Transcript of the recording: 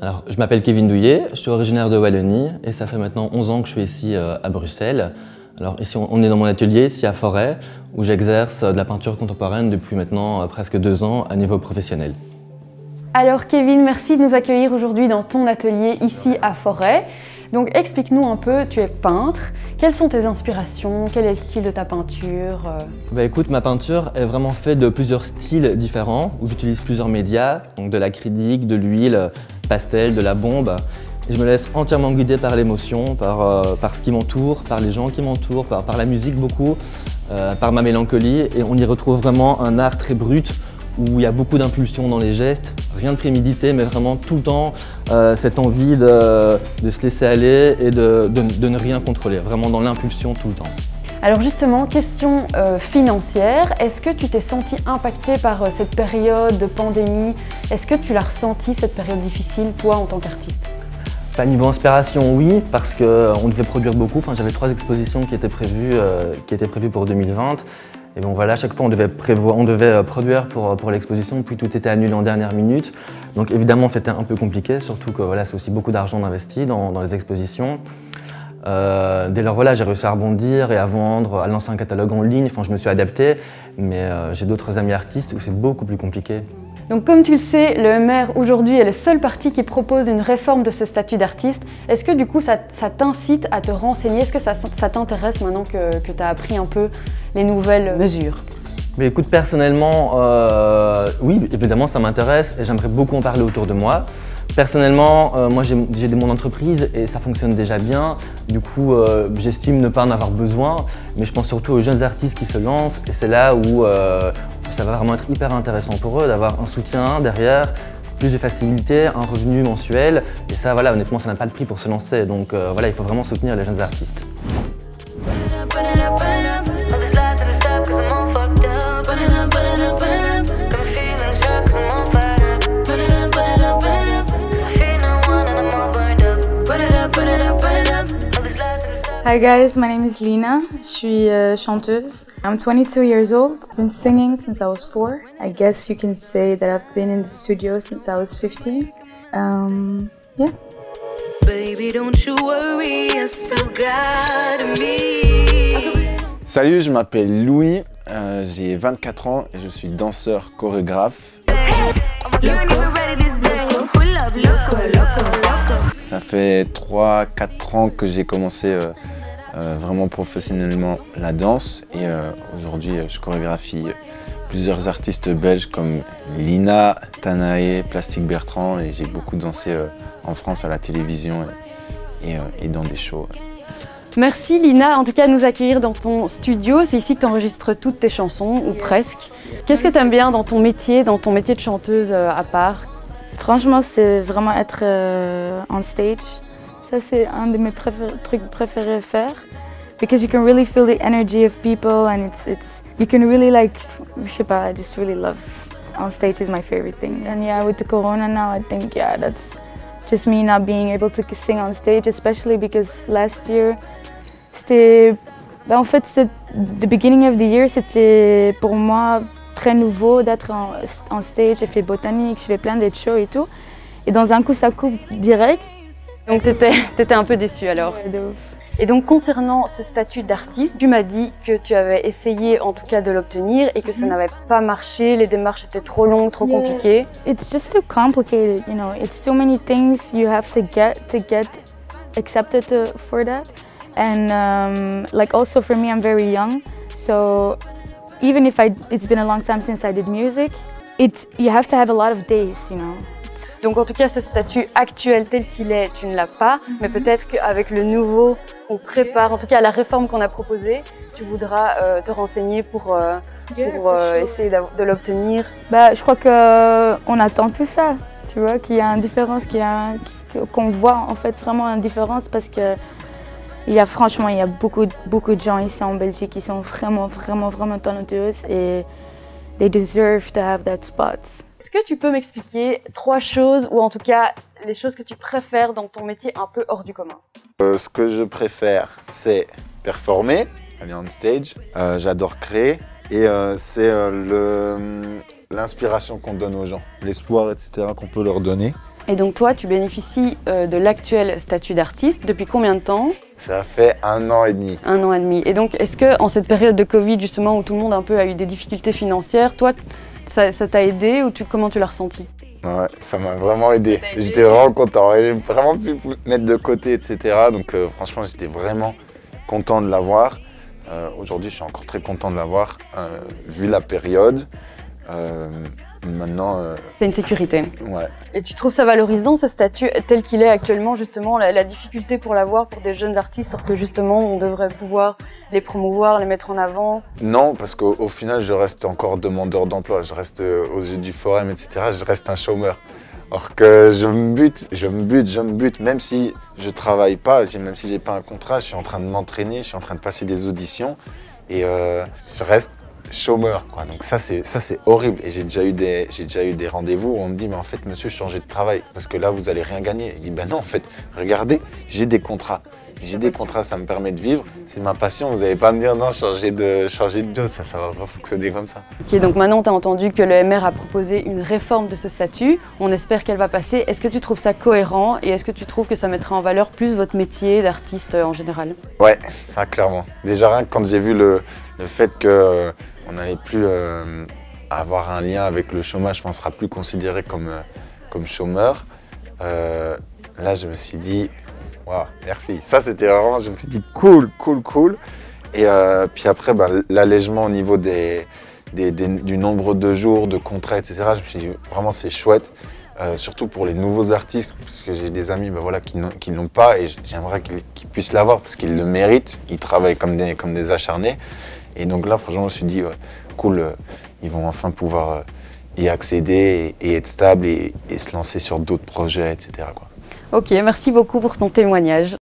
Alors, je m'appelle Kevin Douillet, je suis originaire de Wallonie et ça fait maintenant 11 ans que je suis ici à Bruxelles. Alors ici, on est dans mon atelier, ici à Forêt, où j'exerce de la peinture contemporaine depuis maintenant presque 2 ans à niveau professionnel. Alors Kevin, merci de nous accueillir aujourd'hui dans ton atelier ici à Forêt. Donc explique-nous un peu, tu es peintre, quelles sont tes inspirations, quel est le style de ta peinture? Écoute, ma peinture est vraiment faite de plusieurs styles différents, où j'utilise plusieurs médias, donc de l'acrylique, de l'huile, pastel, de la bombe. Et je me laisse entièrement guider par l'émotion, par ce qui m'entoure, par les gens qui m'entourent, par la musique beaucoup, par ma mélancolie. Et on y retrouve vraiment un art très brut, où il y a beaucoup d'impulsion dans les gestes, rien de prémédité, mais vraiment tout le temps cette envie de se laisser aller et de ne rien contrôler, vraiment dans l'impulsion tout le temps. Alors justement, question financière, est-ce que tu t'es senti impacté par cette période de pandémie? Est-ce que tu l'as ressenti, cette période difficile, toi, en tant qu'artiste? Niveau inspiration, oui, parce qu'on devait produire beaucoup. Enfin, j'avais 3 expositions qui étaient prévues pour 2020. Et bon voilà, à chaque fois on devait produire pour l'exposition, puis tout était annulé en dernière minute. Donc évidemment c'était un peu compliqué, surtout que voilà, c'est aussi beaucoup d'argent investi dans les expositions. Dès lors voilà, j'ai réussi à rebondir et à vendre, à lancer un catalogue en ligne. Enfin, je me suis adapté, mais j'ai d'autres amis artistes où c'est beaucoup plus compliqué. Donc comme tu le sais, le MR aujourd'hui est le seul parti qui propose une réforme de ce statut d'artiste. Est-ce que du coup ça t'incite à te renseigner? Est-ce que ça t'intéresse maintenant que tu as appris un peu les nouvelles mesures? Mais écoute, personnellement, oui, évidemment ça m'intéresse et j'aimerais beaucoup en parler autour de moi. Personnellement, moi j'ai mon entreprise et ça fonctionne déjà bien. Du coup, j'estime ne pas en avoir besoin, mais je pense surtout aux jeunes artistes qui se lancent et c'est là où ça va vraiment être hyper intéressant pour eux d'avoir un soutien derrière, plus de facilité, un revenu mensuel. Et ça, voilà, honnêtement, ça n'a pas de prix pour se lancer. Donc voilà, il faut vraiment soutenir les jeunes artistes. Hi guys, my name is Lina. Je suis chanteuse. I'm 22 years old. I've been singing since I was 4. I guess you can say that I've been in the studio since I was 15. Yeah. Baby, don't you worry, you still got me. Salut, je m'appelle Louis, j'ai 24 ans et je suis danseur chorégraphe. Ça fait 3-4 ans que j'ai commencé vraiment professionnellement la danse et aujourd'hui je chorégraphie plusieurs artistes belges comme Lina, Tanae, Plastique Bertrand et j'ai beaucoup dansé en France à la télévision et dans des shows. Merci Lina, en tout cas de nous accueillir dans ton studio. C'est ici que tu enregistres toutes tes chansons, ou presque. Qu'est-ce que tu aimes bien dans ton métier de chanteuse à part? Franchement, c'est vraiment être on stage. Ça, c'est un de mes trucs préférés à faire. Because you can really feel the energy of people and you can really like, je sais pas, I just really love on stage is my favorite thing. And yeah, with the corona now, I think yeah, that's just me not being able to sing on stage, especially because last year, c'était, en fait, the beginning of the year, c'était pour moi très nouveau d'être en stage. J'ai fait botanique, j'ai fait plein de shows et tout. Et dans un coup, ça coupe direct. Donc t'étais un peu déçue alors. Ouais, de ouf. Et donc concernant ce statut d'artiste, tu m'as dit que tu avais essayé en tout cas de l'obtenir et que ça n'avait pas marché, les démarches étaient trop longues, trop compliquées. It's just too complicated, you know. It's too many things you have to get accepted for that. And like also for me, I'm very young, so even if it's been a long time since I did music, you have to have a lot of days, you know. Donc en tout cas, ce statut actuel tel qu'il est, tu ne l'as pas, mais peut-être qu'avec le nouveau qu'on prépare, en tout cas la réforme qu'on a proposée, tu voudras te renseigner pour essayer de l'obtenir. Bah, je crois qu'on attend tout ça, tu vois, qu'il y a une différence, qu'on voit en fait vraiment une différence parce que franchement, il y a beaucoup de gens ici en Belgique qui sont vraiment talentueuses et they deserve to have that spot. Est-ce que tu peux m'expliquer 3 choses, ou en tout cas les choses que tu préfères dans ton métier un peu hors du commun? Ce que je préfère, c'est performer, aller on stage. J'adore créer et c'est l'inspiration qu'on donne aux gens, l'espoir, etc. qu'on peut leur donner. Et donc toi, tu bénéficies de l'actuel statut d'artiste depuis combien de temps? Ça fait 1 an et demi. 1 an et demi. Et donc, est-ce que en cette période de Covid, justement, où tout le monde un peu a eu des difficultés financières, toi, ça t'a aidé ou comment tu l'as ressenti? Ouais, ça m'a vraiment aidé. J'étais vraiment content. J'ai vraiment pu mettre de côté, etc. Donc franchement, j'étais vraiment content de l'avoir. Aujourd'hui, je suis encore très content de l'avoir, vu la période. Maintenant... C'est une sécurité. Ouais. Et tu trouves ça valorisant, ce statut tel qu'il est actuellement, justement, la difficulté pour l'avoir pour des jeunes artistes, alors que justement, on devrait pouvoir les promouvoir, les mettre en avant? Non, parce qu'au final, je reste encore demandeur d'emploi. Je reste aux yeux du forum, etc. Je reste un chômeur. Alors que je me bute, même si je travaille pas, même si j'ai pas un contrat, je suis en train de m'entraîner, je suis en train de passer des auditions et je reste chômeur, quoi. Donc ça c'est horrible. Et j'ai déjà eu des rendez-vous où on me dit mais en fait monsieur, changez de travail parce que là vous allez rien gagner. Je dis ben non, en fait regardez, j'ai des contrats, ça me permet de vivre, c'est ma passion. Vous n'allez pas me dire non, changer de job, ça va pas fonctionner comme ça. Ok, donc maintenant tu as entendu que le MR a proposé une réforme de ce statut, on espère qu'elle va passer. Est-ce que tu trouves ça cohérent et est-ce que tu trouves que ça mettra en valeur plus votre métier d'artiste en général? Ouais, ça clairement. Déjà rien que quand j'ai vu le fait que on n'allait plus avoir un lien avec le chômage, on ne sera plus considéré comme chômeur. Là, je me suis dit, waouh, merci. Ça, c'était vraiment, je me suis dit, cool. Et puis après, l'allègement au niveau du nombre de jours, de contrats, etc., je me suis dit, vraiment, c'est chouette. Surtout pour les nouveaux artistes, parce que j'ai des amis qui ne l'ont pas et j'aimerais qu'ils puissent l'avoir parce qu'ils le méritent. Ils travaillent comme des acharnés. Et donc là, franchement, je me suis dit, cool, ils vont enfin pouvoir y accéder et être stables et se lancer sur d'autres projets, etc., quoi. Ok, merci beaucoup pour ton témoignage.